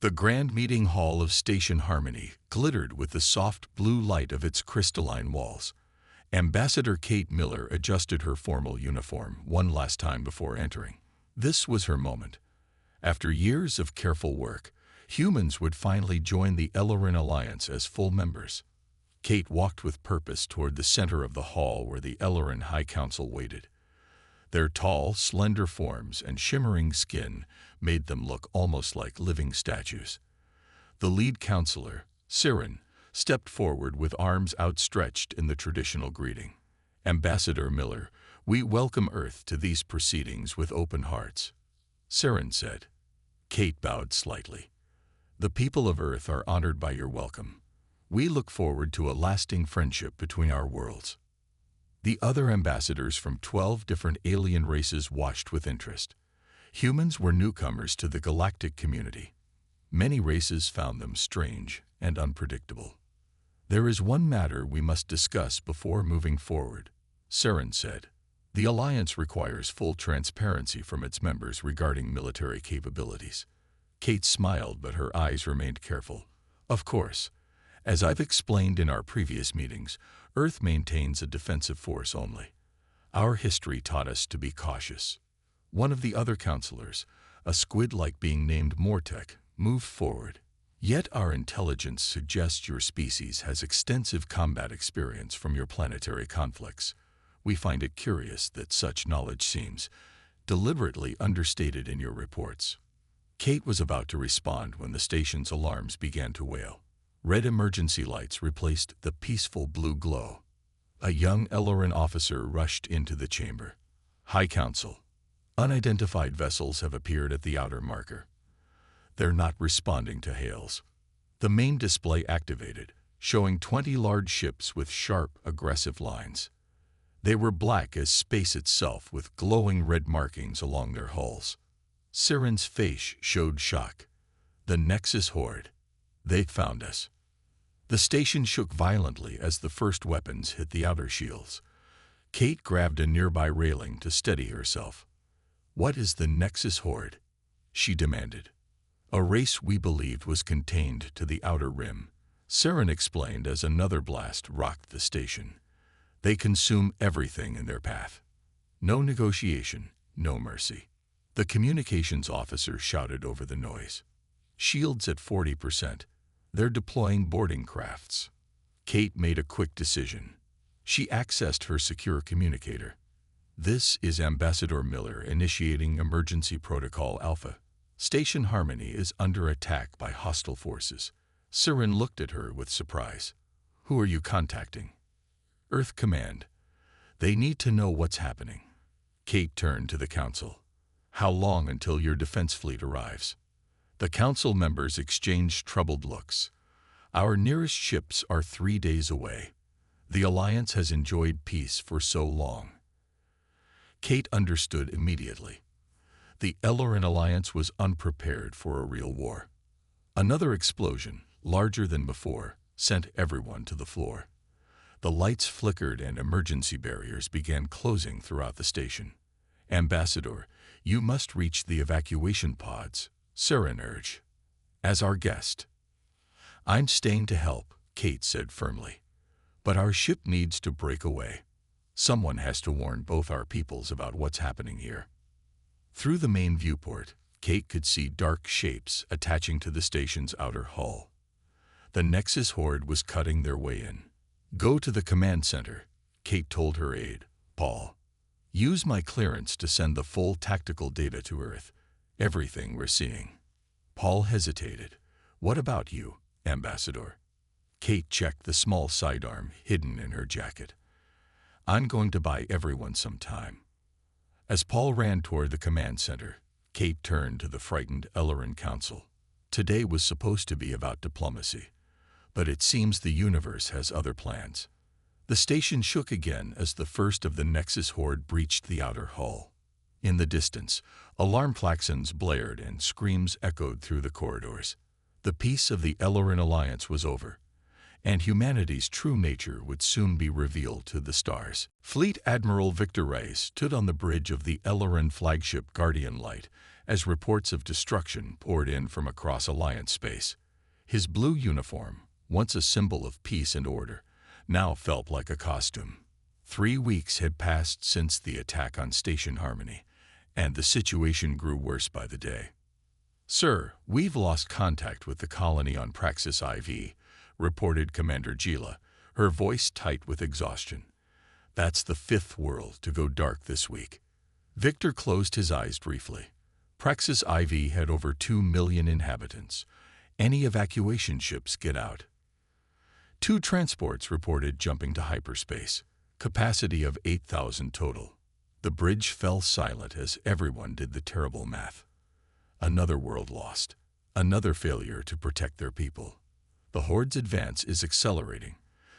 The grand meeting hall of Station Harmony glittered with the soft blue light of its crystalline walls. Ambassador Kate Miller adjusted her formal uniform one last time before entering. This was her moment. After years of careful work, humans would finally join the Ellerin Alliance as full members. Kate walked with purpose toward the center of the hall where the Ellerin High Council waited. Their tall, slender forms and shimmering skin made them look almost like living statues. The lead counselor, Siren, stepped forward with arms outstretched in the traditional greeting. Ambassador Miller, we welcome Earth to these proceedings with open hearts, Siren said. Kate bowed slightly. The people of Earth are honored by your welcome. We look forward to a lasting friendship between our worlds. The other ambassadors from 12 different alien races watched with interest. Humans were newcomers to the galactic community. Many races found them strange and unpredictable. There is one matter we must discuss before moving forward, Siren said. The Alliance requires full transparency from its members regarding military capabilities. Kate smiled, but her eyes remained careful. Of course, as I've explained in our previous meetings, Earth maintains a defensive force only. Our history taught us to be cautious. One of the other counselors, a squid-like being named Mortek, moved forward. Yet our intelligence suggests your species has extensive combat experience from your planetary conflicts. We find it curious that such knowledge seems deliberately understated in your reports. Kate was about to respond when the station's alarms began to wail. Red emergency lights replaced the peaceful blue glow. A young Ellerin officer rushed into the chamber. High Council. Unidentified vessels have appeared at the outer marker. They're not responding to hails. The main display activated, showing 20 large ships with sharp, aggressive lines. They were black as space itself, with glowing red markings along their hulls. Siren's face showed shock. The Nexus Horde. They found us. The station shook violently as the first weapons hit the outer shields. Kate grabbed a nearby railing to steady herself. What is the Nexus Horde? She demanded. A race we believed was contained to the outer rim, Siren explained as another blast rocked the station. They consume everything in their path. No negotiation, no mercy. The communications officer shouted over the noise. Shields at 40%. They're deploying boarding crafts. Kate made a quick decision. She accessed her secure communicator. This is Ambassador Miller initiating Emergency Protocol Alpha. Station Harmony is under attack by hostile forces. Siren looked at her with surprise. Who are you contacting? Earth Command. They need to know what's happening. Kate turned to the Council. How long until your defense fleet arrives? The Council members exchanged troubled looks. Our nearest ships are 3 days away. The Alliance has enjoyed peace for so long. Kate understood immediately. The Ellerin Alliance was unprepared for a real war. Another explosion, larger than before, sent everyone to the floor. The lights flickered and emergency barriers began closing throughout the station. Ambassador, you must reach the evacuation pods, Siren urged. As our guest. I'm staying to help, Kate said firmly. But our ship needs to break away. Someone has to warn both our peoples about what's happening here. Through the main viewport, Kate could see dark shapes attaching to the station's outer hull. The Nexus Horde was cutting their way in. Go to the command center, Kate told her aide, Paul. Use my clearance to send the full tactical data to Earth. Everything we're seeing. Paul hesitated. What about you, Ambassador? Kate checked the small sidearm hidden in her jacket. I'm going to buy everyone some time. As Paul ran toward the command center, Kate turned to the frightened Ellerin Council. Today was supposed to be about diplomacy, but it seems the universe has other plans. The station shook again as the first of the Nexus Horde breached the outer hull. In the distance, alarm klaxons blared and screams echoed through the corridors. The peace of the Ellerin Alliance was over, and humanity's true nature would soon be revealed to the stars. Fleet Admiral Victor Ray stood on the bridge of the Ellerin flagship Guardian Light as reports of destruction poured in from across Alliance space. His blue uniform, once a symbol of peace and order, now felt like a costume. 3 weeks had passed since the attack on Station Harmony, and the situation grew worse by the day. "Sir, we've lost contact with the colony on Praxis IV," reported Commander Gila, her voice tight with exhaustion. "That's the 5th world to go dark this week." Victor closed his eyes briefly. Praxis IV had over 2 million inhabitants. Any evacuation ships get out? 2 transports reported jumping to hyperspace. Capacity of 8,000 total. The bridge fell silent as everyone did the terrible math. Another world lost. Another failure to protect their people. "The Horde's advance is accelerating,"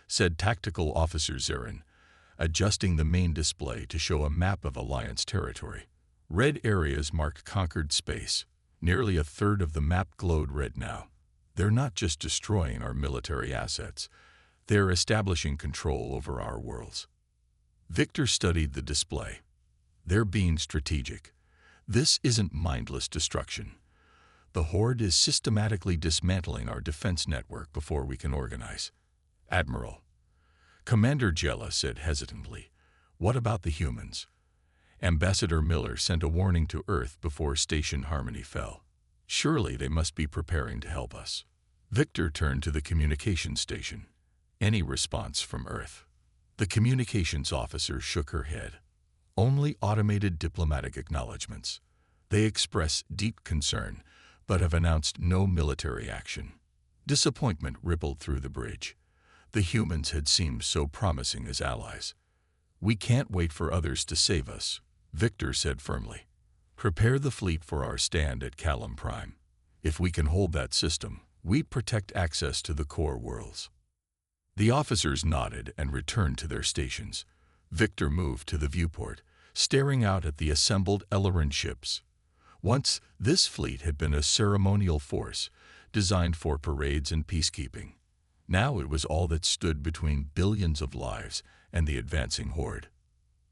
said Tactical Officer Zarin, adjusting the main display to show a map of Alliance territory. Red areas marked conquered space. Nearly a third of the map glowed red now. "They're not just destroying our military assets. They're establishing control over our worlds." Victor studied the display. "They're being strategic. This isn't mindless destruction. The Horde is systematically dismantling our defense network before we can organize." "Admiral," Commander Gela said hesitantly, "what about the humans?" Ambassador Miller sent a warning to Earth before Station Harmony fell. "Surely they must be preparing to help us." Victor turned to the communications station. "Any response from Earth?" The communications officer shook her head. "Only automated diplomatic acknowledgments. They express deep concern, but have announced no military action." Disappointment rippled through the bridge. The humans had seemed so promising as allies. "We can't wait for others to save us," Victor said firmly. "Prepare the fleet for our stand at Callum Prime. If we can hold that system, we protect access to the core worlds." The officers nodded and returned to their stations. Victor moved to the viewport, staring out at the assembled Ellerin ships. Once, this fleet had been a ceremonial force, designed for parades and peacekeeping. Now it was all that stood between billions of lives and the advancing Horde.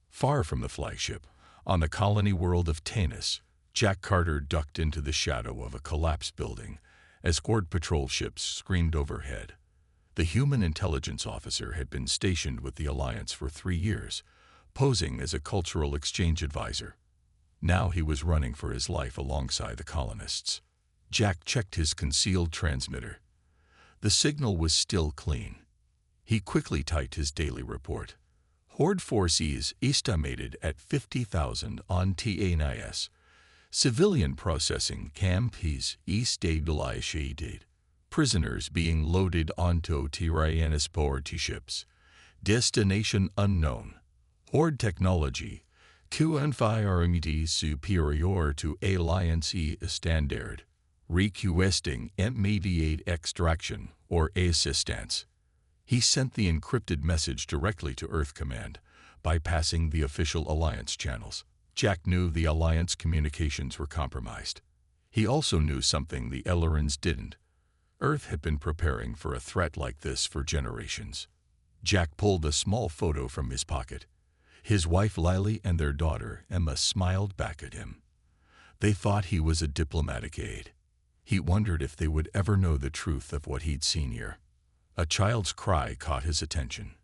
Far from the flagship, on the colony world of Tanis, Jack Carter ducked into the shadow of a collapsed building as Horde patrol ships screamed overhead. The human intelligence officer had been stationed with the Alliance for 3 years, posing as a cultural exchange advisor. Now he was running for his life alongside the colonists. Jack checked his concealed transmitter. The signal was still clean. He quickly typed his daily report. "Horde forces estimated at 50,000 on TANIS. Civilian processing campus estabilized. Prisoners being loaded onto transport ships. Destination unknown. Horde technology, QNFIRMD superior to Alliance standard. Requesting immediate extraction or assistance." He sent the encrypted message directly to Earth Command, bypassing the official Alliance channels. Jack knew the Alliance communications were compromised. He also knew something the Ellerins didn't. Earth had been preparing for a threat like this for generations. Jack pulled a small photo from his pocket. His wife Lily and their daughter Emma smiled back at him. They thought he was a diplomatic aide. He wondered if they would ever know the truth of what he'd seen here. A child's cry caught his attention.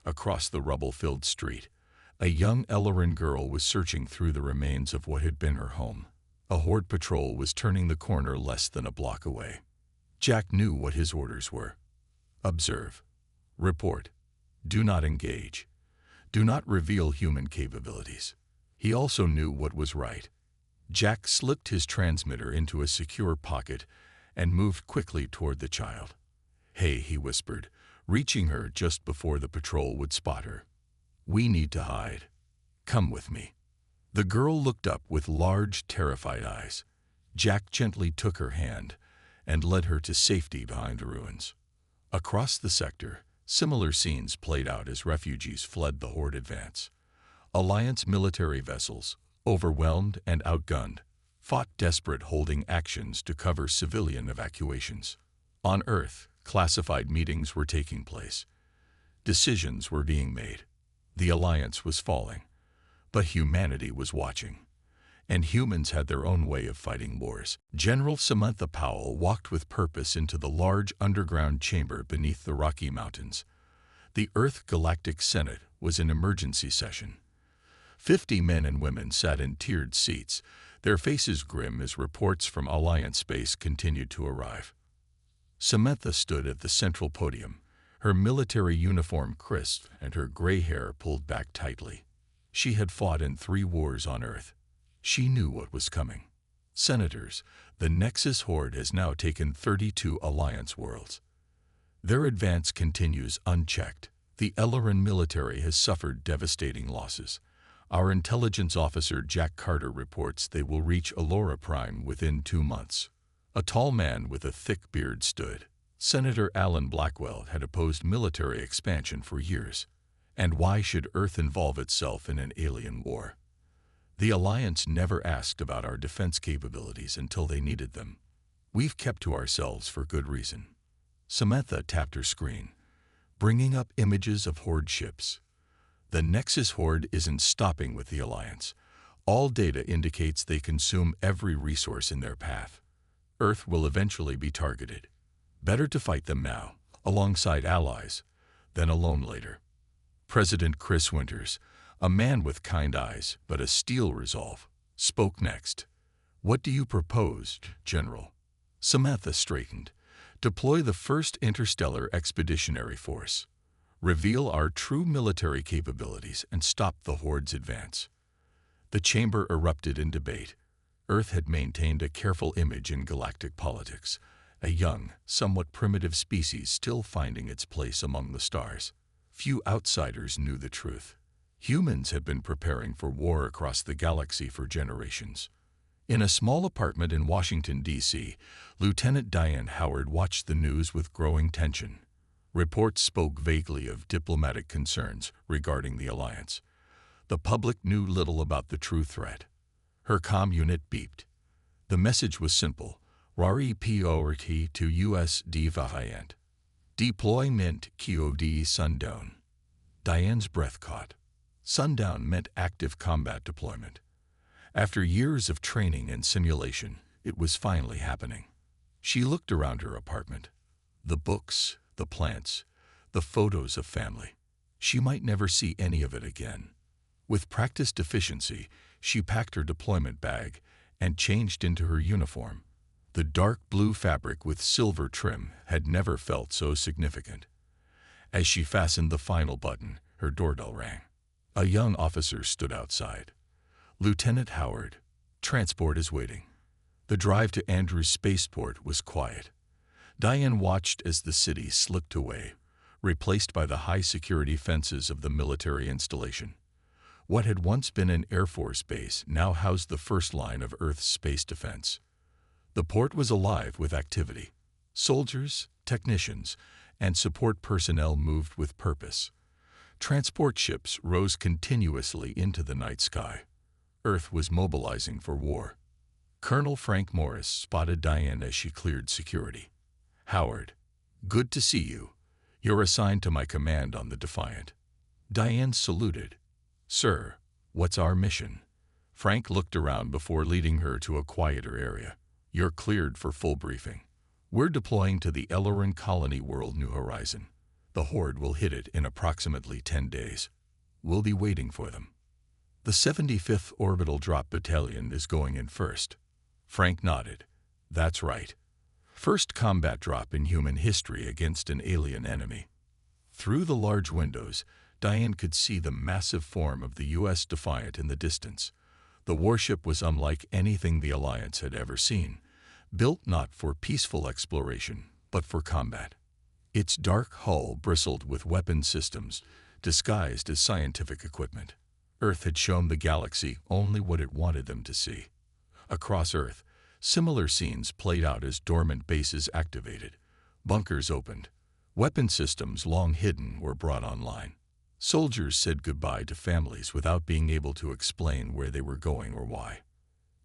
Across the rubble-filled street, a young Ellerin girl was searching through the remains of what had been her home. A Horde patrol was turning the corner less than a block away. Jack knew what his orders were. Observe. Report. Do not engage. Do not reveal human capabilities. He also knew what was right. Jack slipped his transmitter into a secure pocket and moved quickly toward the child. "Hey," he whispered, reaching her just before the patrol would spot her. "We need to hide. Come with me." The girl looked up with large, terrified eyes. Jack gently took her hand and led her to safety behind the ruins. Across the sector, similar scenes played out as refugees fled the Horde advance. Alliance military vessels, overwhelmed and outgunned, fought desperate holding actions to cover civilian evacuations. On Earth, classified meetings were taking place. Decisions were being made. The Alliance was falling, but humanity was watching. and humans had their own way of fighting wars. General Samantha Powell walked with purpose into the large underground chamber beneath the Rocky Mountains. The Earth Galactic Senate was in emergency session. 50 men and women sat in tiered seats, their faces grim as reports from Alliance space continued to arrive. Samantha stood at the central podium, her military uniform crisp and her gray hair pulled back tightly. She had fought in 3 wars on Earth. She knew what was coming. Senators, the Nexus Horde has now taken 32 Alliance worlds. Their advance continues unchecked. The Elleran military has suffered devastating losses. Our intelligence officer Jack Carter reports they will reach Allura Prime within 2 months. A tall man with a thick beard stood. Senator Alan Blackwell had opposed military expansion for years. And why should Earth involve itself in an alien war? The Alliance never asked about our defense capabilities until they needed them. We've kept to ourselves for good reason. Samantha tapped her screen, bringing up images of Horde ships. The Nexus Horde isn't stopping with the Alliance. All data indicates they consume every resource in their path. Earth will eventually be targeted. Better to fight them now, alongside allies, than alone later. President Chris Winters, a man with kind eyes but a steel resolve, spoke next. What do you propose, General? Samantha straightened. Deploy the first interstellar expeditionary force. Reveal our true military capabilities and stop the Horde's advance. The chamber erupted in debate. Earth had maintained a careful image in galactic politics, a young, somewhat primitive species still finding its place among the stars. Few outsiders knew the truth. Humans had been preparing for war across the galaxy for generations. In a small apartment in Washington, D.C., Lieutenant Diane Howard watched the news with growing tension. Reports spoke vaguely of diplomatic concerns regarding the Alliance. The public knew little about the true threat. Her comm unit beeped. The message was simple. Rari priority to U.S. Defiant. Deployment QOD Sundown. Diane's breath caught. Sundown meant active combat deployment. After years of training and simulation, it was finally happening. She looked around her apartment. The books, the plants, the photos of family. She might never see any of it again. With practiced efficiency, she packed her deployment bag and changed into her uniform. The dark blue fabric with silver trim had never felt so significant. As she fastened the final button, her doorbell rang. A young officer stood outside. Lieutenant Howard, transport is waiting. The drive to Andrews Spaceport was quiet. Diane watched as the city slipped away, replaced by the high-security fences of the military installation. What had once been an Air Force base now housed the first line of Earth's space defense. The port was alive with activity. Soldiers, technicians, and support personnel moved with purpose. Transport ships rose continuously into the night sky. Earth was mobilizing for war. Colonel Frank Morris spotted Diane as she cleared security. Howard, good to see you. You're assigned to my command on the Defiant. Diane saluted. Sir, what's our mission? Frank looked around before leading her to a quieter area. You're cleared for full briefing. We're deploying to the Elleran colony world New Horizon. The Horde will hit it in approximately 10 days. We'll be waiting for them. The 75th Orbital Drop Battalion is going in first. Frank nodded. That's right. First combat drop in human history against an alien enemy. Through the large windows, Diane could see the massive form of the U.S. Defiant in the distance. The warship was unlike anything the Alliance had ever seen, built not for peaceful exploration, but for combat. Its dark hull bristled with weapon systems, disguised as scientific equipment. Earth had shown the galaxy only what it wanted them to see. Across Earth, similar scenes played out as dormant bases activated. Bunkers opened. Weapon systems long hidden were brought online. Soldiers said goodbye to families without being able to explain where they were going or why.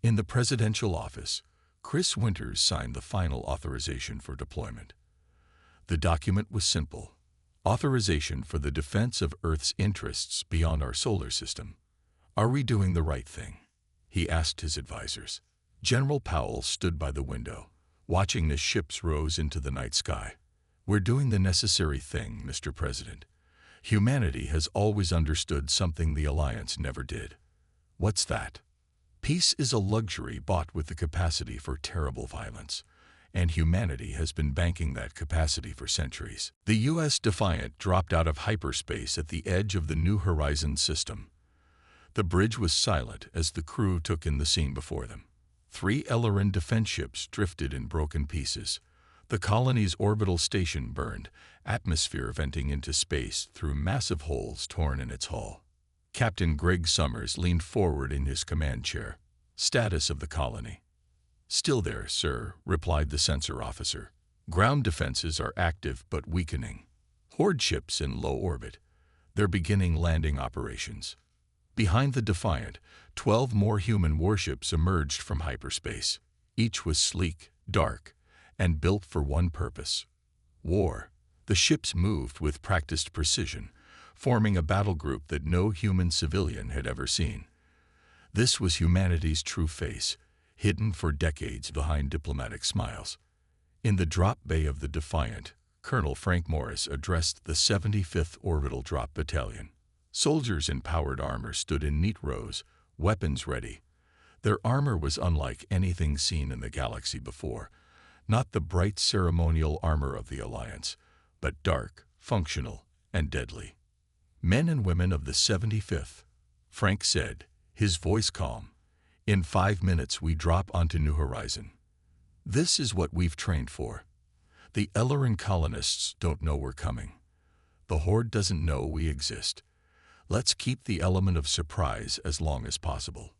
In the presidential office, Chris Winters signed the final authorization for deployment. The document was simple. Authorization for the defense of Earth's interests beyond our solar system. Are we doing the right thing? he asked his advisors. General Powell stood by the window, watching the ships rose into the night sky. "We're doing the necessary thing, Mr. President. Humanity has always understood something the Alliance never did." "What's that?" "Peace is a luxury bought with the capacity for terrible violence, and humanity has been banking that capacity for centuries." The U.S. Defiant dropped out of hyperspace at the edge of the New Horizons system. The bridge was silent as the crew took in the scene before them. 3 Ellerin defense ships drifted in broken pieces. The colony's orbital station burned, atmosphere venting into space through massive holes torn in its hull. Captain Greg Summers leaned forward in his command chair. "Status of the colony?" "Still there, sir," replied the sensor officer. "Ground defenses are active but weakening. Horde ships in low orbit. They're beginning landing operations." Behind the Defiant, 12 more human warships emerged from hyperspace. Each was sleek, dark, and built for one purpose: war. The ships moved with practiced precision, forming a battle group that no human civilian had ever seen. This was humanity's true face, hidden for decades behind diplomatic smiles. In the drop bay of the Defiant, Colonel Frank Morris addressed the 75th Orbital Drop Battalion. Soldiers in powered armor stood in neat rows, weapons ready. Their armor was unlike anything seen in the galaxy before, not the bright ceremonial armor of the Alliance, but dark, functional, and deadly. "Men and women of the 75th, Frank said, his voice calm. "In 5 minutes we drop onto New Horizon. This is what we've trained for. The Ellerin colonists don't know we're coming. The Horde doesn't know we exist. Let's keep the element of surprise as long as possible."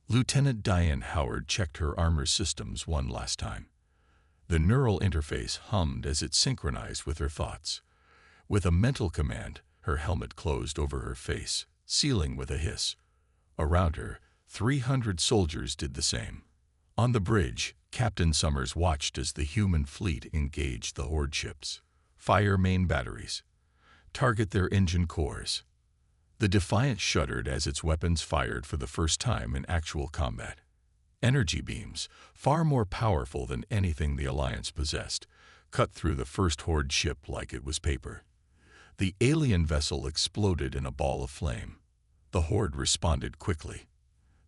Lieutenant Diane Howard checked her armor systems one last time. The neural interface hummed as it synchronized with her thoughts. With a mental command, her helmet closed over her face, sealing with a hiss. Around her, 300 soldiers did the same. On the bridge, Captain Summers watched as the human fleet engaged the Horde ships. "Fire main batteries. Target their engine cores." The Defiant shuddered as its weapons fired for the first time in actual combat. Energy beams, far more powerful than anything the Alliance possessed, cut through the first Horde ship like it was paper. The alien vessel exploded in a ball of flame. The Horde responded quickly.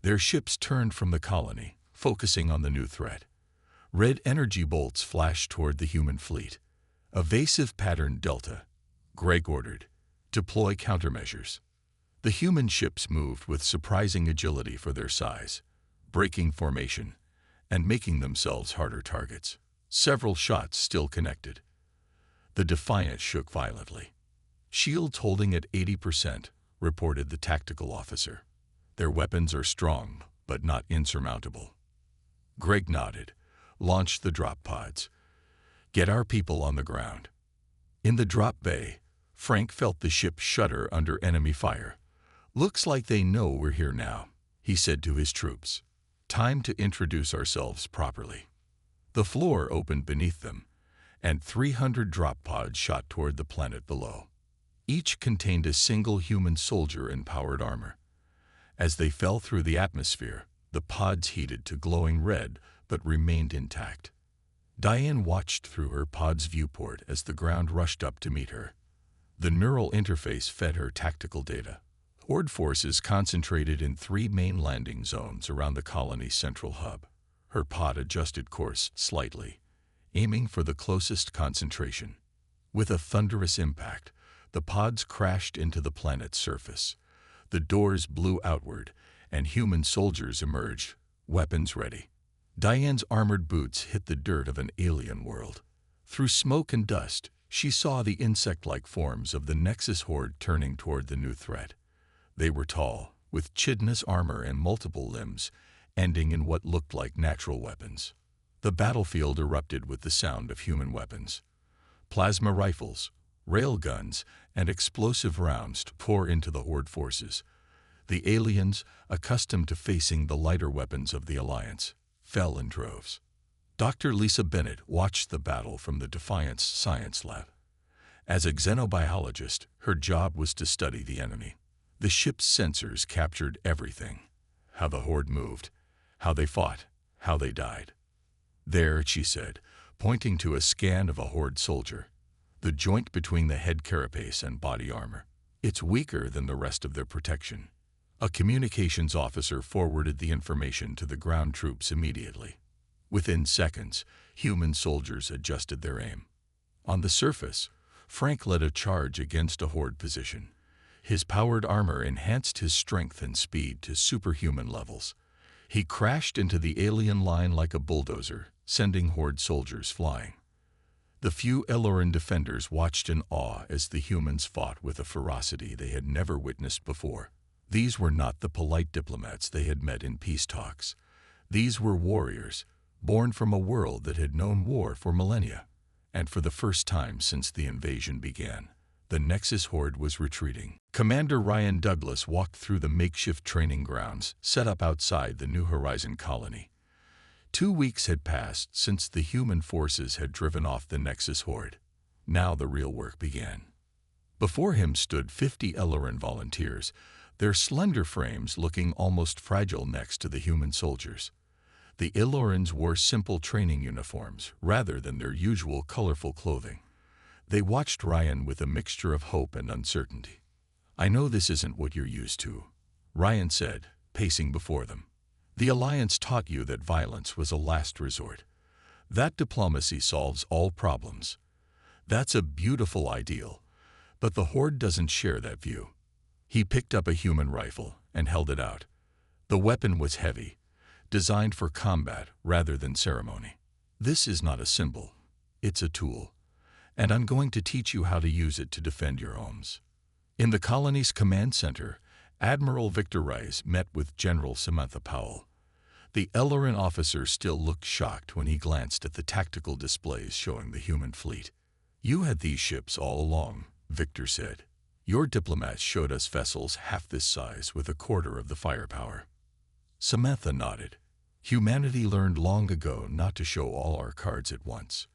Their ships turned from the colony, focusing on the new threat. Red energy bolts flashed toward the human fleet. "Evasive pattern Delta," Greg ordered. "Deploy countermeasures." The human ships moved with surprising agility for their size, breaking formation and making themselves harder targets. Several shots still connected. The Defiant shook violently. "Shields holding at 80%, reported the tactical officer. "Their weapons are strong, but not insurmountable." Greg nodded. "Launch the drop pods. Get our people on the ground." In the drop bay, Frank felt the ship shudder under enemy fire. "Looks like they know we're here now," he said to his troops. "Time to introduce ourselves properly." The floor opened beneath them, and 300 drop pods shot toward the planet below. Each contained a single human soldier in powered armor. As they fell through the atmosphere, the pods heated to glowing red but remained intact. Diane watched through her pod's viewport as the ground rushed up to meet her. The neural interface fed her tactical data. Horde forces concentrated in 3 main landing zones around the colony's central hub. Her pod adjusted course slightly, aiming for the closest concentration. With a thunderous impact, the pods crashed into the planet's surface. The doors blew outward, and human soldiers emerged, weapons ready. Diane's armored boots hit the dirt of an alien world. Through smoke and dust, she saw the insect-like forms of the Nexus Horde turning toward the new threat. They were tall, with chitinous armor and multiple limbs, ending in what looked like natural weapons. The battlefield erupted with the sound of human weapons. Plasma rifles, railguns, and explosive rounds to pour into the Horde forces. The aliens, accustomed to facing the lighter weapons of the Alliance, fell in droves. Dr. Lisa Bennett watched the battle from the Defiance Science Lab. As a xenobiologist, her job was to study the enemy. The ship's sensors captured everything: how the Horde moved, how they fought, how they died. There, she said, pointing to a scan of a Horde soldier, the joint between the head carapace and body armor. It's weaker than the rest of their protection. A communications officer forwarded the information to the ground troops immediately. Within seconds, human soldiers adjusted their aim. On the surface, Frank led a charge against a Horde position. His powered armor enhanced his strength and speed to superhuman levels. He crashed into the alien line like a bulldozer, sending Horde soldiers flying. The few Eloran defenders watched in awe as the humans fought with a ferocity they had never witnessed before. These were not the polite diplomats they had met in peace talks. These were warriors, born from a world that had known war for millennia. And for the first time since the invasion began, the Nexus Horde was retreating. Commander Ryan Douglas walked through the makeshift training grounds set up outside the New Horizon colony. 2 weeks had passed since the human forces had driven off the Nexus Horde. Now the real work began. Before him stood 50 Eloran volunteers, their slender frames looking almost fragile next to the human soldiers. The Elorans wore simple training uniforms rather than their usual colorful clothing. They watched Ryan with a mixture of hope and uncertainty. "I know this isn't what you're used to," Ryan said, pacing before them. "The Alliance taught you that violence was a last resort. That diplomacy solves all problems. That's a beautiful ideal, but the Horde doesn't share that view." He picked up a human rifle and held it out. The weapon was heavy, designed for combat rather than ceremony. "This is not a symbol, it's a tool, and I'm going to teach you how to use it to defend your homes." In the colony's command center, Admiral Victor Rice met with General Samantha Powell. The Eloran officer still looked shocked when he glanced at the tactical displays showing the human fleet. "You had these ships all along," Victor said. "Your diplomats showed us vessels half this size with a quarter of the firepower." Samantha nodded. "Humanity learned long ago not to show all our cards at once.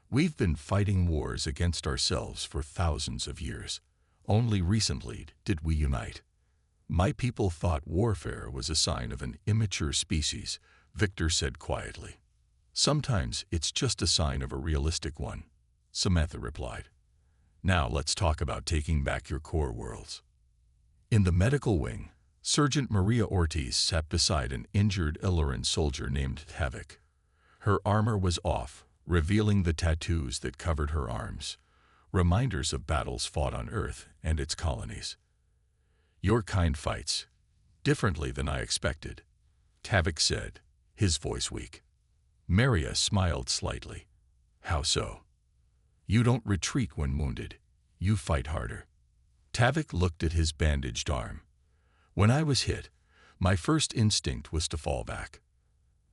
We've been fighting wars against ourselves for thousands of years. Only recently did we unite." "My people thought warfare was a sign of an immature species," Victor said quietly. "Sometimes it's just a sign of a realistic one," Samantha replied. "Now let's talk about taking back your core worlds." In the medical wing, Sergeant Maria Ortiz sat beside an injured Eloran soldier named Havoc. Her armor was off, revealing the tattoos that covered her arms, reminders of battles fought on Earth and its colonies. "Your kind fights differently than I expected," Havoc said, his voice weak. Maria smiled slightly. "How so?" "You don't retreat when wounded. You fight harder." Tavik looked at his bandaged arm. "When I was hit, my first instinct was to fall back."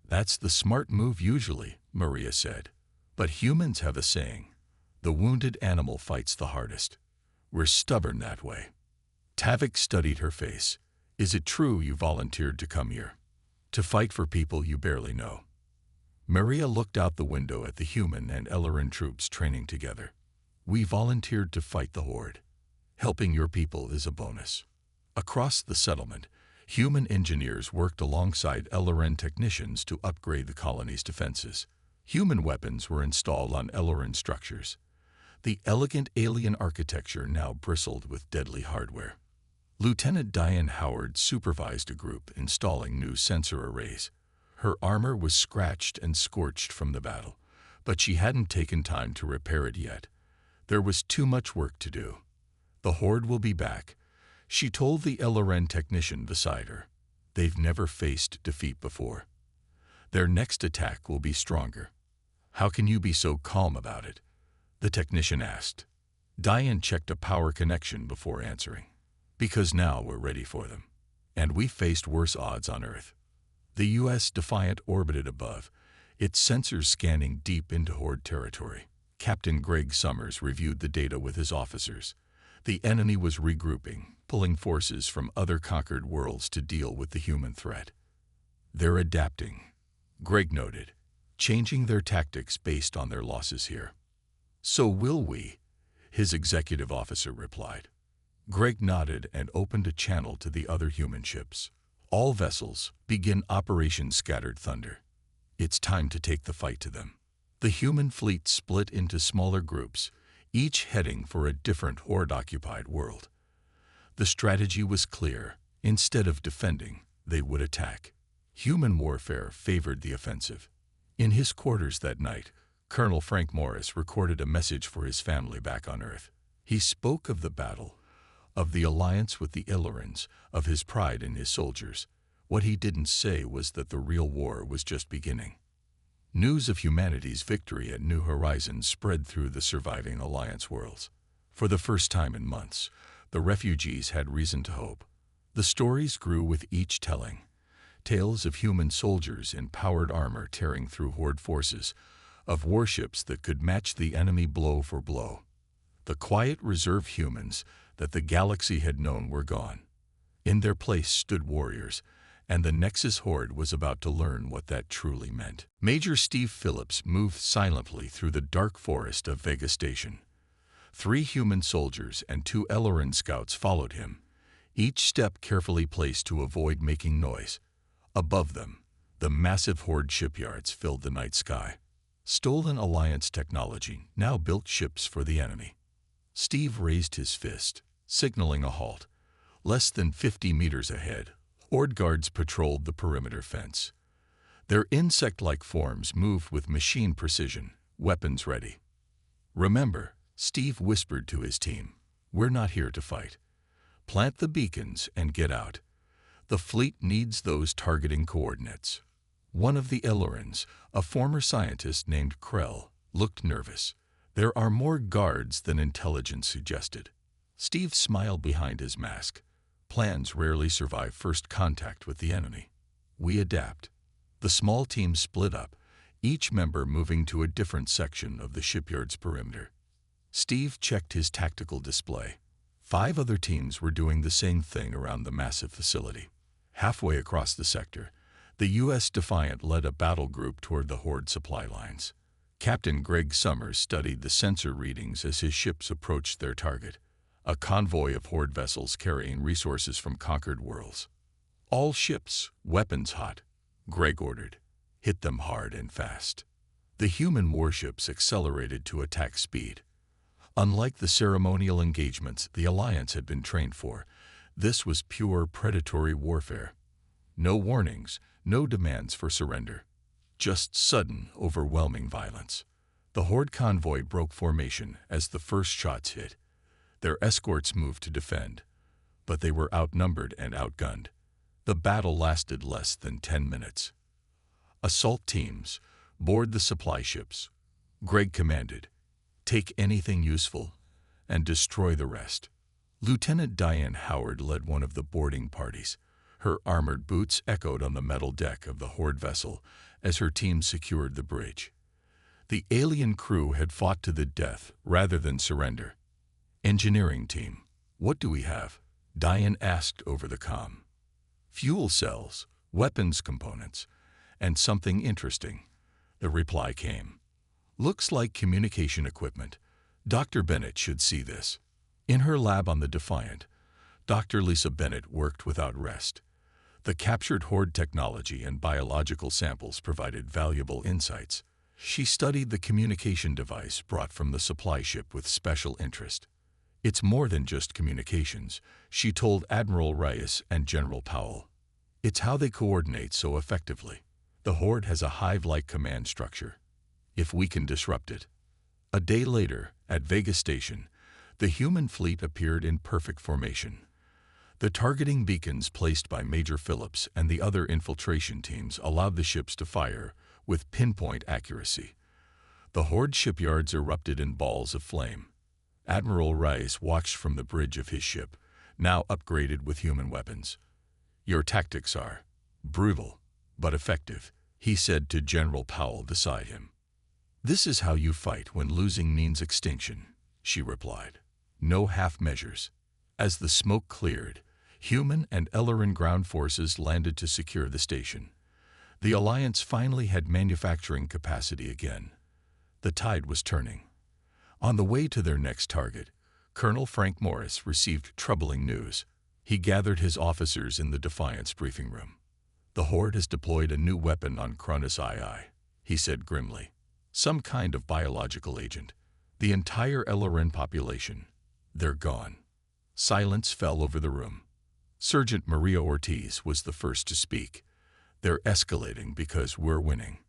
"That's the smart move usually," Maria said. "But humans have a saying, the wounded animal fights the hardest. We're stubborn that way." Tavik studied her face. "Is it true you volunteered to come here? To fight for people you barely know?" Maria looked out the window at the human and Eloran troops training together. "We volunteered to fight the Horde. Helping your people is a bonus." Across the settlement, human engineers worked alongside Eloran technicians to upgrade the colony's defenses. Human weapons were installed on Eloran structures. The elegant alien architecture now bristled with deadly hardware. Lieutenant Diane Howard supervised a group installing new sensor arrays. Her armor was scratched and scorched from the battle, but she hadn't taken time to repair it yet. There was too much work to do. "The Horde will be back," she told the Eloran technician beside her. "They've never faced defeat before. Their next attack will be stronger." "How can you be so calm about it?" the technician asked. Diane checked a power connection before answering. "Because now we're ready for them. And we faced worse odds on Earth." The U.S. Defiant orbited above, its sensors scanning deep into Horde territory. Captain Greg Summers reviewed the data with his officers. The enemy was regrouping, pulling forces from other conquered worlds to deal with the human threat. "They're adapting," Greg noted, "changing their tactics based on their losses here." "So will we," his executive officer replied. Greg nodded and opened a channel to the other human ships. All vessels, begin Operation Scattered Thunder. It's time to take the fight to them. The human fleet split into smaller groups, each heading for a different Horde-occupied world. The strategy was clear. Instead of defending, they would attack. Human warfare favored the offensive. In his quarters that night, Colonel Frank Morris recorded a message for his family back on Earth. He spoke of the battle, of the alliance with the Illyrians, of his pride in his soldiers. What he didn't say was that the real war was just beginning. News of humanity's victory at New Horizons spread through the surviving Alliance worlds. For the first time in months, the refugees had reason to hope. The stories grew with each telling. Tales of human soldiers in powered armor tearing through Horde forces, of warships that could match the enemy blow for blow. The quiet reserve humans that the galaxy had known were gone. In their place stood warriors, and the Nexus Horde was about to learn what that truly meant. Major Steve Phillips moved silently through the dark forest of Vega Station. 3 human soldiers and 2 Elloran scouts followed him, each step carefully placed to avoid making noise. Above them, the massive Horde shipyards filled the night sky. Stolen Alliance technology now built ships for the enemy. Steve raised his fist, signaling a halt. Less than 50 meters ahead, Horde guards patrolled the perimeter fence. Their insect-like forms moved with machine precision, weapons ready. "Remember," Steve whispered to his team, "we're not here to fight. Plant the beacons and get out. The fleet needs those targeting coordinates." One of the Illyrans, a former scientist named Krell, looked nervous. "There are more guards than intelligence suggested." Steve smiled behind his mask. "Plans rarely survive first contact with the enemy. We adapt." The small team split up, each member moving to a different section of the shipyard's perimeter. Steve checked his tactical display. 5 other teams were doing the same thing around the massive facility. Halfway across the sector, the U.S. Defiant led a battle group toward the Horde supply lines. Captain Greg Summers studied the sensor readings as his ships approached their target, a convoy of Horde vessels carrying resources from conquered worlds. "All ships, weapons hot," Greg ordered. "Hit them hard and fast." The human warships accelerated to attack speed. Unlike the ceremonial engagements the Alliance had been trained for, this was pure predatory warfare. No warnings, no demands for surrender. Just sudden, overwhelming violence. The Horde convoy broke formation as the first shots hit. Their escorts moved to defend, but they were outnumbered and outgunned. The battle lasted less than 10 minutes. "Assault teams, board the supply ships," Greg commanded. "Take anything useful and destroy the rest." Lieutenant Diane Howard led one of the boarding parties. Her armored boots echoed on the metal deck of the Horde vessel as her team secured the bridge. The alien crew had fought to the death rather than surrender. "Engineering team, what do we have?" Diane asked over the comm. "Fuel cells, weapons components, and something interesting," the reply came. "Looks like communication equipment. Dr. Bennett should see this." In her lab on the Defiant, Dr. Lisa Bennett worked without rest. The captured Horde technology and biological samples provided valuable insights. She studied the communication device brought from the supply ship with special interest. "It's more than just communications," she told Admiral Reyes and General Powell. "It's how they coordinate so effectively. The Horde has a hive-like command structure. If we can disrupt it." A day later, at Vega Station, the human fleet appeared in perfect formation. The targeting beacons placed by Major Phillips and the other infiltration teams allowed the ships to fire with pinpoint accuracy. The Horde shipyards erupted in balls of flame. Admiral Reyes watched from the bridge of his ship, now upgraded with human weapons. "Your tactics are brutal, but effective," he said to General Powell beside him. "This is how you fight when losing means extinction," she replied. "No half measures." As the smoke cleared, human and Elloran ground forces landed to secure the station. The Alliance finally had manufacturing capacity again. The tide was turning. On the way to their next target, Colonel Frank Morris received troubling news. He gathered his officers in the Defiance briefing room. "The Horde has deployed a new weapon on Cronus II," he said grimly. "Some kind of biological agent. The entire Ellerin population. They're gone." Silence fell over the room. Sergeant Maria Ortiz was the first to speak. "They're escalating because we're winning."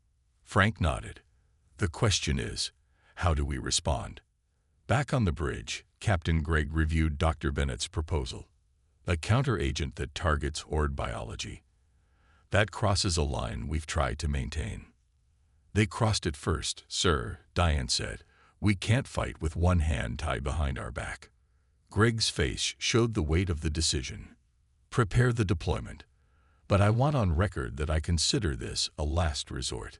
Frank nodded. "The question is, how do we respond?" Back on the bridge, Captain Gregg reviewed Dr. Bennett's proposal. "A counter-agent that targets Horde biology. That crosses a line we've tried to maintain." "They crossed it first, sir," Diane said. "We can't fight with one hand tied behind our back." Gregg's face showed the weight of the decision. "Prepare the deployment. But I want on record that I consider this a last resort."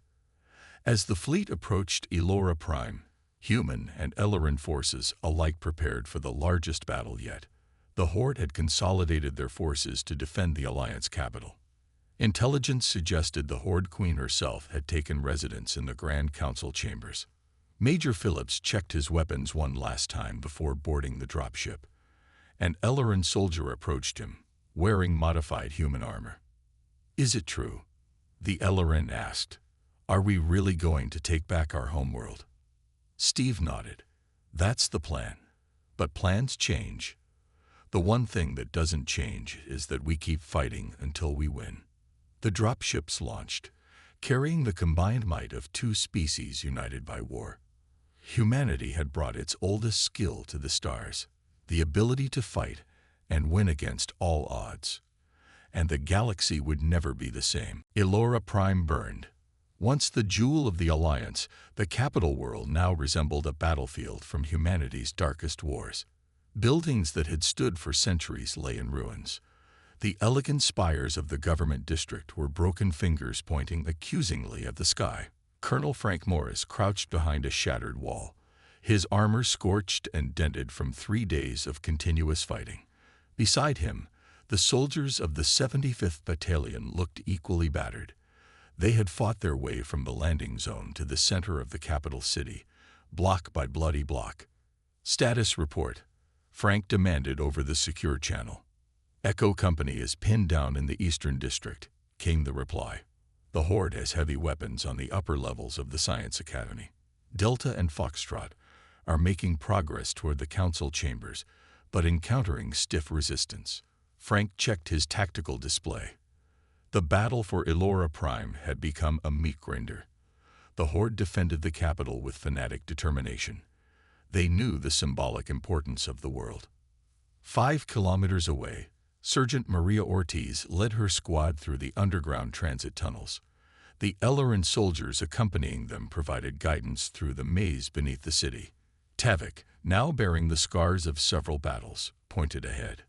As the fleet approached Elora Prime, human and Ellerin forces alike prepared for the largest battle yet. The Horde had consolidated their forces to defend the Alliance capital. Intelligence suggested the Horde Queen herself had taken residence in the Grand Council chambers. Major Phillips checked his weapons one last time before boarding the dropship. An Ellerin soldier approached him, wearing modified human armor. "Is it true?" the Ellerin asked. "Are we really going to take back our homeworld?" Steve nodded. "That's the plan. But plans change. The one thing that doesn't change is that we keep fighting until we win." The dropships launched, carrying the combined might of two species united by war. Humanity had brought its oldest skill to the stars, the ability to fight and win against all odds. And the galaxy would never be the same. Elora Prime burned. Once the jewel of the Alliance, the capital world now resembled a battlefield from humanity's darkest wars. Buildings that had stood for centuries lay in ruins. The elegant spires of the government district were broken fingers pointing accusingly at the sky. Colonel Frank Morris crouched behind a shattered wall, his armor scorched and dented from 3 days of continuous fighting. Beside him, the soldiers of the 75th Battalion looked equally battered. They had fought their way from the landing zone to the center of the capital city, block by bloody block. "Status report," Frank demanded over the secure channel. "Echo Company is pinned down in the Eastern District," came the reply. "The Horde has heavy weapons on the upper levels of the Science Academy. Delta and Foxtrot are making progress toward the Council chambers, but encountering stiff resistance." Frank checked his tactical display. The battle for Elora Prime had become a meat grinder. The Horde defended the capital with fanatic determination. They knew the symbolic importance of the world. 5 kilometers away, Sergeant Maria Ortiz led her squad through the underground transit tunnels. The Ellerin soldiers accompanying them provided guidance through the maze beneath the city. Tavik, now bearing the scars of several battles, pointed ahead.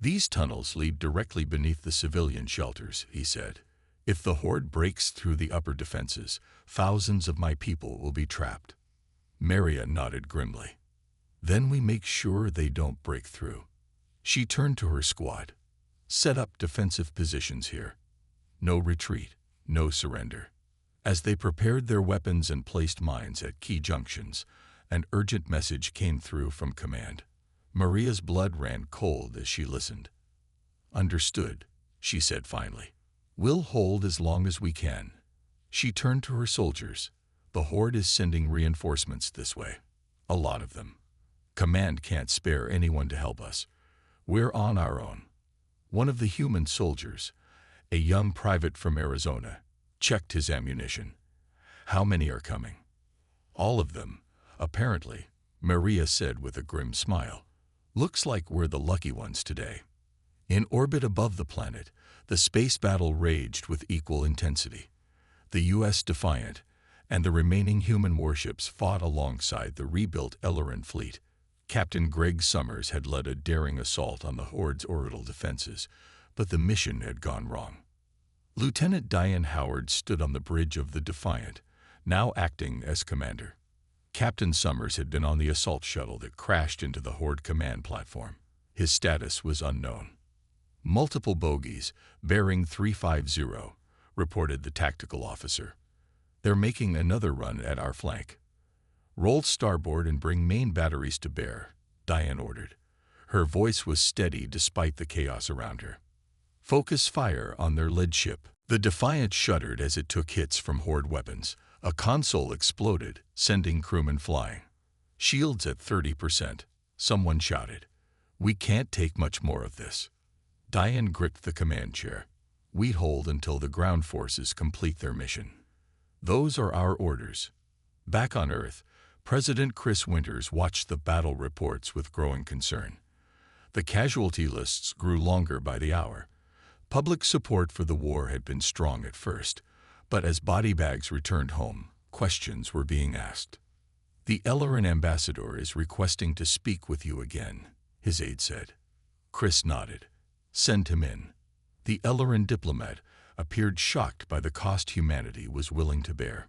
"These tunnels lead directly beneath the civilian shelters," he said. "If the Horde breaks through the upper defenses, thousands of my people will be trapped." Maria nodded grimly. "Then we make sure they don't break through." She turned to her squad. "Set up defensive positions here. No retreat, no surrender." As they prepared their weapons and placed mines at key junctions, an urgent message came through from command. Maria's blood ran cold as she listened. "Understood," she said finally. "We'll hold as long as we can." She turned to her soldiers. "The Horde is sending reinforcements this way. A lot of them. Command can't spare anyone to help us. We're on our own." One of the human soldiers, a young private from Arizona, checked his ammunition. "How many are coming?" "All of them, apparently," Maria said with a grim smile. "Looks like we're the lucky ones today." In orbit above the planet, the space battle raged with equal intensity. The U.S. Defiant and the remaining human warships fought alongside the rebuilt Ellerin fleet. Captain Gregg Summers had led a daring assault on the Horde's orbital defenses, but the mission had gone wrong. Lieutenant Diane Howard stood on the bridge of the Defiant, now acting as commander. Captain Summers had been on the assault shuttle that crashed into the Horde command platform. His status was unknown. "Multiple bogies, bearing 350, reported the tactical officer. "They're making another run at our flank." "Roll starboard and bring main batteries to bear," Diane ordered. Her voice was steady despite the chaos around her. "Focus fire on their lead ship." The Defiant shuddered as it took hits from Horde weapons. A console exploded, sending crewmen flying. "Shields at 30%, someone shouted. "We can't take much more of this." Diane gripped the command chair. "We hold until the ground forces complete their mission. Those are our orders." Back on Earth, President Chris Winters watched the battle reports with growing concern. The casualty lists grew longer by the hour. Public support for the war had been strong at first, but as body bags returned home, questions were being asked. "The Ellerin ambassador is requesting to speak with you again," his aide said. Chris nodded. "Send him in." The Ellerin diplomat appeared shocked by the cost humanity was willing to bear.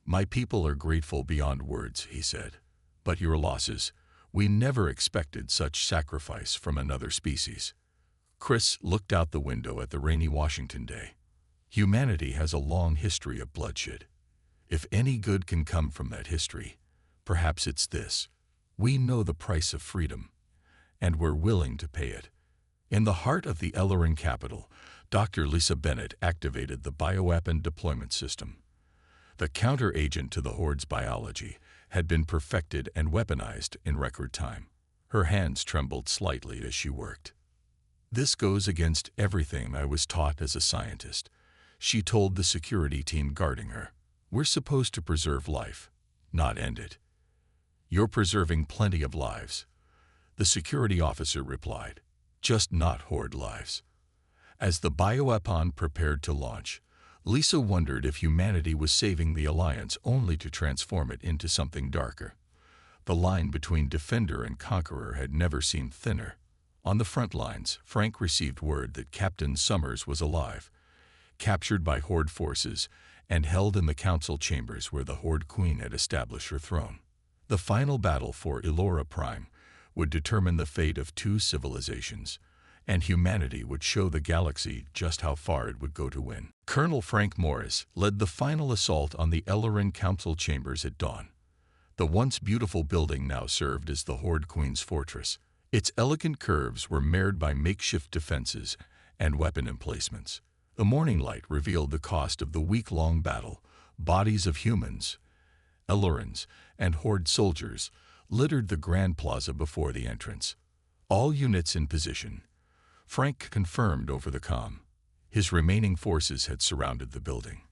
"My people are grateful beyond words," he said. "But your losses, we never expected such sacrifice from another species." Chris looked out the window at the rainy Washington day. "Humanity has a long history of bloodshed. If any good can come from that history, perhaps it's this. We know the price of freedom, and we're willing to pay it." In the heart of the Ellerin capital, Dr. Lisa Bennett activated the bioweapon deployment system. The counter-agent to the Horde's biology had been perfected and weaponized in record time. Her hands trembled slightly as she worked. "This goes against everything I was taught as a scientist," she told the security team guarding her. "We're supposed to preserve life, not end it." "You're preserving plenty of lives," the security officer replied. "Just not Horde lives." As the bioweapon prepared to launch, Lisa wondered if humanity was saving the Alliance only to transform it into something darker. The line between defender and conqueror had never seemed thinner. On the front lines, Frank received word that Captain Summers was alive, captured by Horde forces, and held in the council chambers where the Horde Queen had established her throne. The final battle for Elora Prime would determine the fate of two civilizations, and humanity would show the galaxy just how far it would go to win. Colonel Frank Morris led the final assault on the Ellerin council chambers at dawn. The once beautiful building now served as the Horde Queen's fortress. Its elegant curves were marred by makeshift defenses and weapon emplacements. The morning light revealed the cost of the week-long battle. Bodies of humans, Ellerins, and Horde soldiers littered the grand plaza before the entrance. All units in position, Frank confirmed over the comm. His remaining forces had surrounded the building.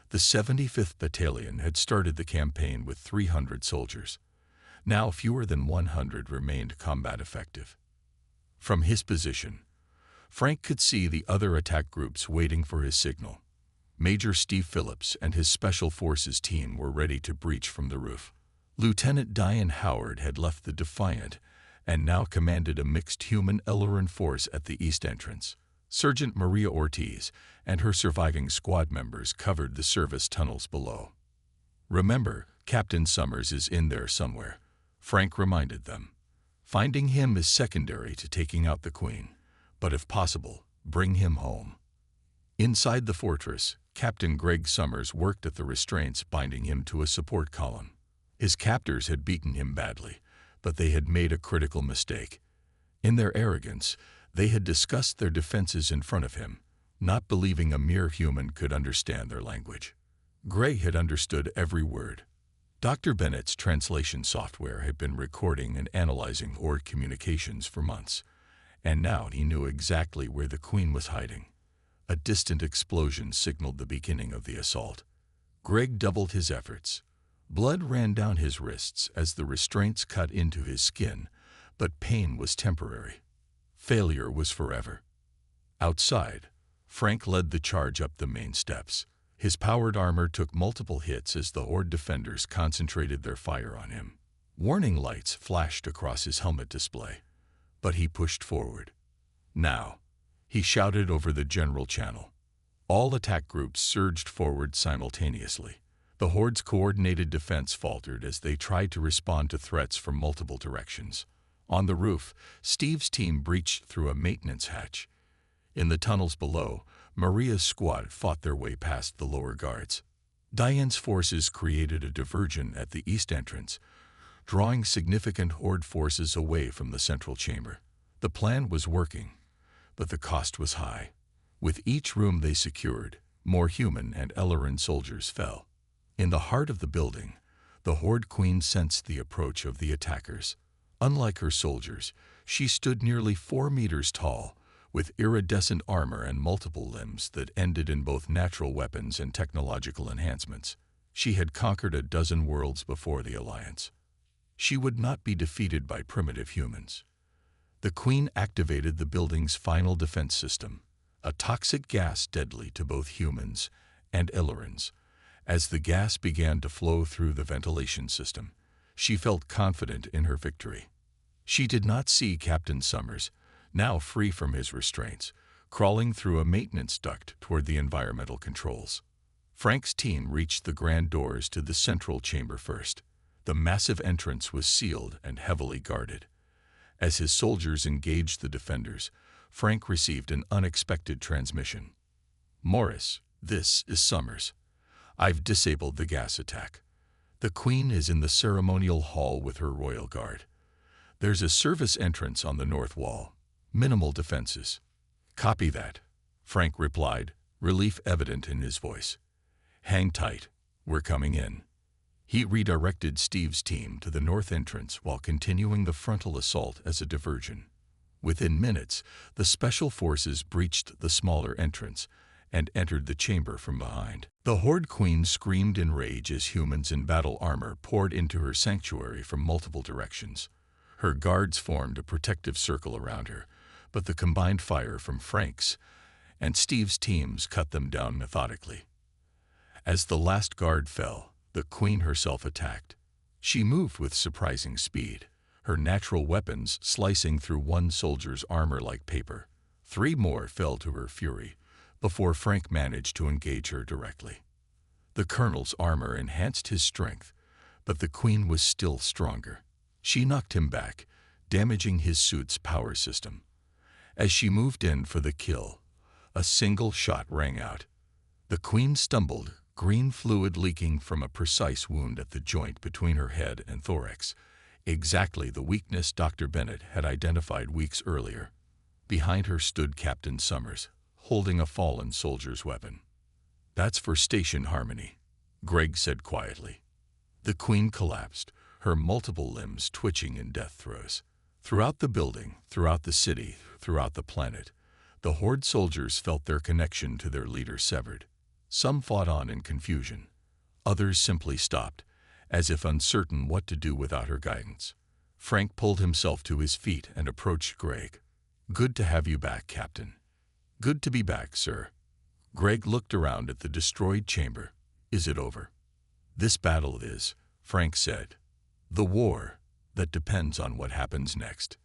The 75th Battalion had started the campaign with 300 soldiers. Now fewer than 100 remained combat effective. From his position, Frank could see the other attack groups waiting for his signal. Major Steve Phillips and his Special Forces team were ready to breach from the roof. Lieutenant Diane Howard had left the Defiant and now commanded a mixed human Ellerin force at the east entrance. Sergeant Maria Ortiz and her surviving squad members covered the service tunnels below. "Remember, Captain Summers is in there somewhere," Frank reminded them. "Finding him is secondary to taking out the Queen, but if possible, bring him home." Inside the fortress, Captain Greg Summers worked at the restraints binding him to a support column. His captors had beaten him badly, but they had made a critical mistake. In their arrogance, they had discussed their defenses in front of him, not believing a mere human could understand their language. Gray had understood every word. Dr. Bennett's translation software had been recording and analyzing Horde communications for months, and now he knew exactly where the Queen was hiding. A distant explosion signaled the beginning of the assault. Greg doubled his efforts. Blood ran down his wrists as the restraints cut into his skin, but pain was temporary. Failure was forever. Outside, Frank led the charge up the main steps. His powered armor took multiple hits as the Horde defenders concentrated their fire on him. Warning lights flashed across his helmet display, but he pushed forward. "Now," he shouted over the general channel. All attack groups surged forward simultaneously. The Horde's coordinated defense faltered as they tried to respond to threats from multiple directions. On the roof, Steve's team breached through a maintenance hatch. In the tunnels below, Maria's squad fought their way past the lower guards. Diane's forces created a diversion at the east entrance, drawing significant Horde forces away from the central chamber. The plan was working, but the cost was high. With each room they secured, more human and Ellerin soldiers fell. In the heart of the building, the Horde Queen sensed the approach of the attackers. Unlike her soldiers, she stood nearly 4 meters tall, with iridescent armor and multiple limbs that ended in both natural weapons and technological enhancements. She had conquered a dozen worlds before the Alliance. She would not be defeated by primitive humans. The Queen activated the building's final defense system, a toxic gas deadly to both humans and Ellerins. As the gas began to flow through the ventilation system, she felt confident in her victory. She did not see Captain Summers, now free from his restraints, crawling through a maintenance duct toward the environmental controls. Frank's team reached the grand doors to the central chamber first. The massive entrance was sealed and heavily guarded. As his soldiers engaged the defenders, Frank received an unexpected transmission. "Morris, this is Summers. I've disabled the gas attack. The Queen is in the ceremonial hall with her royal guard. There's a service entrance on the north wall. Minimal defenses." "Copy that," Frank replied, relief evident in his voice. "Hang tight, we're coming in." He redirected Steve's team to the north entrance while continuing the frontal assault as a diversion. Within minutes, the special forces breached the smaller entrance and entered the chamber from behind. The Horde Queen screamed in rage as humans in battle armor poured into her sanctuary from multiple directions. Her guards formed a protective circle around her, but the combined fire from Frank's and Steve's teams cut them down methodically. As the last guard fell, the Queen herself attacked. She moved with surprising speed, her natural weapons slicing through one soldier's armor like paper. 3 more fell to her fury before Frank managed to engage her directly. The Colonel's armor enhanced his strength, but the Queen was still stronger. She knocked him back, damaging his suit's power system. As she moved in for the kill, a single shot rang out. The Queen stumbled, green fluid leaking from a precise wound at the joint between her head and thorax, exactly the weakness Dr. Bennett had identified weeks earlier. Behind her stood Captain Summers, holding a fallen soldier's weapon. "That's for Station Harmony," Greg said quietly. The Queen collapsed, her multiple limbs twitching in death throes. Throughout the building, throughout the city, throughout the planet, the Horde soldiers felt their connection to their leader severed. Some fought on in confusion. Others simply stopped, as if uncertain what to do without her guidance. Frank pulled himself to his feet and approached Greg. "Good to have you back, Captain." "Good to be back, sir." Greg looked around at the destroyed chamber. "Is it over?" "This battle is," Frank said. "The war that depends on what happens next."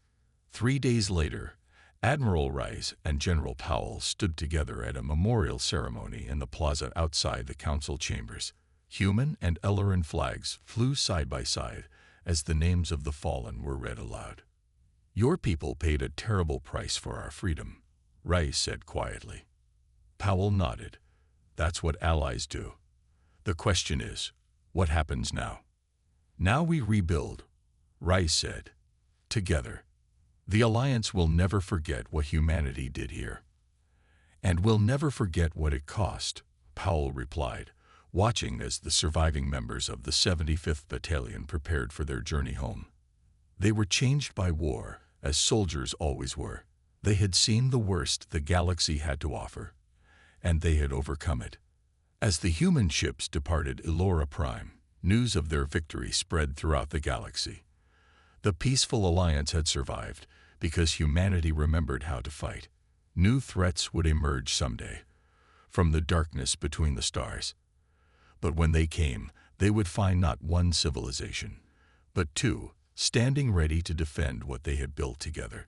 3 days later, Admiral Rice and General Powell stood together at a memorial ceremony in the plaza outside the council chambers. Human and Ellerin flags flew side by side as the names of the fallen were read aloud. "Your people paid a terrible price for our freedom," Rice said quietly. Powell nodded. "That's what allies do. The question is, what happens now?" "Now we rebuild," Rice said. "Together. The Alliance will never forget what humanity did here." "And we'll never forget what it cost," Powell replied, watching as the surviving members of the 75th Battalion prepared for their journey home. They were changed by war, as soldiers always were. They had seen the worst the galaxy had to offer, and they had overcome it. As the human ships departed Elora Prime, news of their victory spread throughout the galaxy. The peaceful alliance had survived because humanity remembered how to fight. New threats would emerge someday, from the darkness between the stars. But when they came, they would find not one civilization, but 2, standing ready to defend what they had built together.